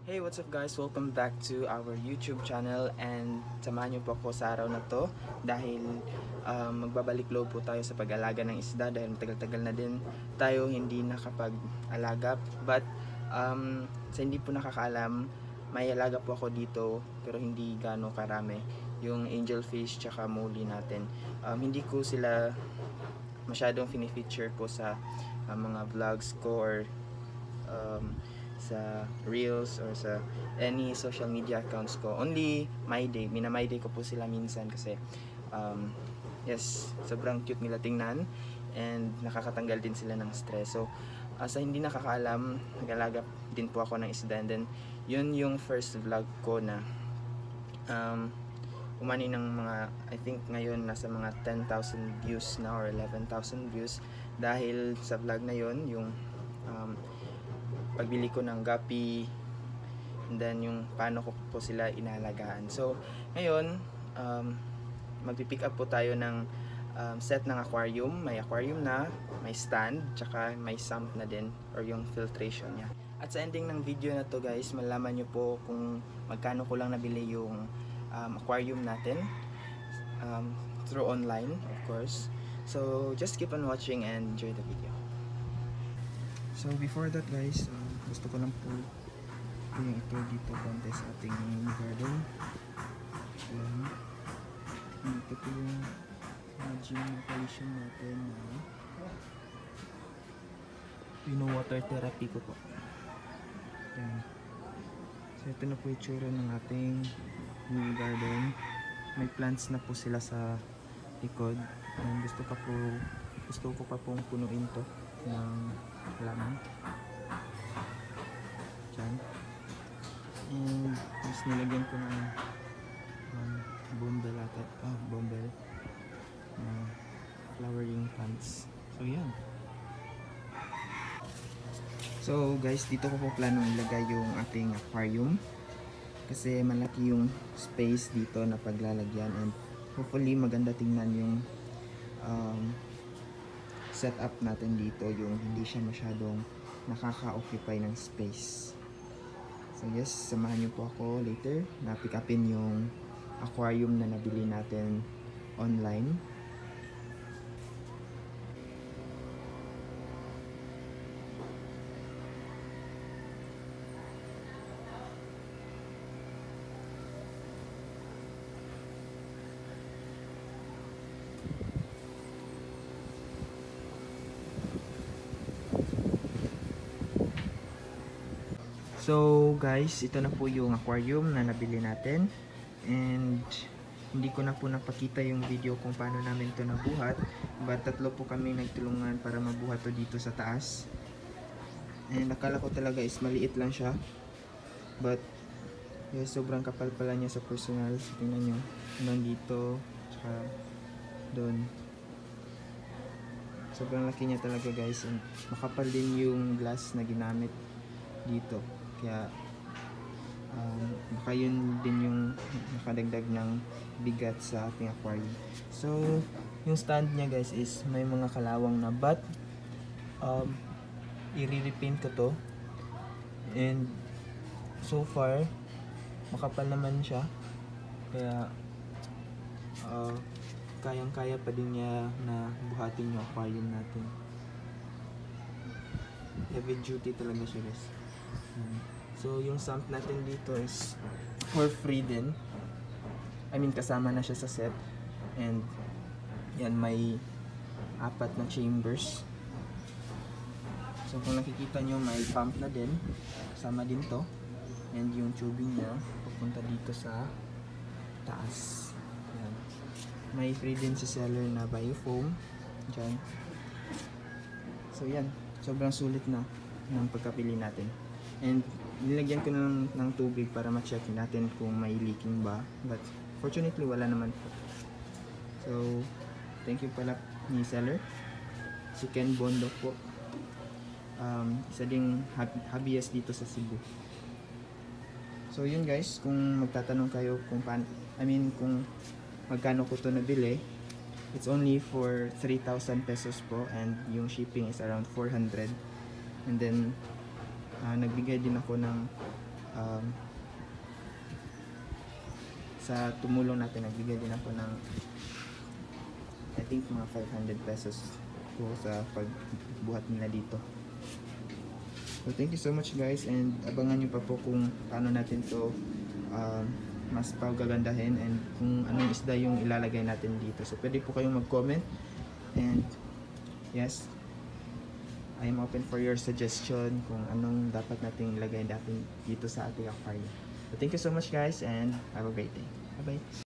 Hey, what's up guys? Welcome back to our YouTube channel and samahan niyo po ako sa araw na to dahil magbabalik loob po tayo sa pag-alaga ng isda dahil matagal-tagal na din tayo hindi nakapag-alaga, but sa hindi po nakakaalam, may alaga po ako dito pero hindi gaano karami, yung angelfish tsaka molly natin. Hindi ko sila masyadong fini-feature po sa mga vlogs ko or sa reels or sa any social media accounts ko. Only my day, my day ko po sila minsan kasi yes, sobrang cute nila tingnan and nakakatanggal din sila ng stress. So sa hindi nakakaalam, nag-alaga din po ako ng isda, and then yun yung first vlog ko na umani ng mga, I think ngayon nasa mga 10,000 views na or 11,000 views dahil sa vlog na yun, yung pagbili ko ng guppy and then yung paano ko po sila inalagaan. So ngayon magpipick up po tayo ng set ng aquarium. May aquarium na, may stand, tsaka may sump na din or yung filtration niya. At sa ending ng video na to guys, malaman nyo po kung magkano ko lang nabili yung aquarium natin through online, of course. So just keep on watching and enjoy the video. So before that guys, gusto ko lang po yung ito dito konti sa ating garden. Ito po yung gym operation natin na water therapy ko po. Yan. So ito na po yung tsura ng ating mini garden. May plants na po sila sa likod. And gusto ko pa pong punuin to ng halaman. Diyan. And mas nilagyan ko ng bombel ata. Bombel na flowering plants. So yan. So guys, dito ko po plano ilagay yung ating aquarium kasi malaki yung space dito na paglalagyan, and hopefully maganda tingnan yung setup natin dito, yung hindi siya masyadong nakaka-occupy ng space. So yes, samahan niyo po ako later na pick upin yung aquarium na nabili natin online. So guys, ito na po yung aquarium na nabili natin, and hindi ko na po napakita yung video kung paano namin to nabuhat, but tatlo po kami nagtulungan para mabuhat to dito sa taas. And akala ko talaga is maliit lang siya, but yes, sobrang kapal pala niya sa personal. Tingnan nyo, nandito tsaka doon, sobrang laki niya talaga guys, and makapal din yung glass na ginamit dito. Kaya baka yun din yung nakadagdag ng bigat sa ating aquarium. So yung stand niya guys is may mga kalawang na, but i-repaint ko to, and so far makapal naman siya, kaya kayang-kaya pa din niya na buhatin yung aquarium natin. Heavy duty talaga siya guys. So yung sump natin dito is for free din. I mean, kasama na siya sa set, and yan, may 4 na chambers. So kung nakikita nyo, may pump na din, kasama din to, and yung tubing niya pupunta dito sa taas. Yan. May free din si seller na biofoam dyan. So yan, sobrang sulit na ng pagkapili natin. And nilagyan ko ng tubig para ma-check natin kung may leaking ba, but fortunately wala naman po. So thank you pala ni seller, si Ken Bondo po. Isa ding hobbyist dito sa Cebu. So yun guys, kung magtatanong kayo kung kung magkano ko to nabili, it's only for 3,000 pesos po, and yung shipping is around 400. And then nagbigay din ako ng sa tumulong natin, nagbigay din ako ng I think mga 500 pesos ko sa pagbuhat nila dito. So thank you so much guys, and abangan nyo pa po kung paano natin to mas pagagandahin and kung anong isda yung ilalagay natin dito. So pwede po kayong mag-comment, and yes, I am open for your suggestion kung anong dapat nating ilagay natin dito sa ating aquarium. So thank you so much guys, and have a great day. Bye bye.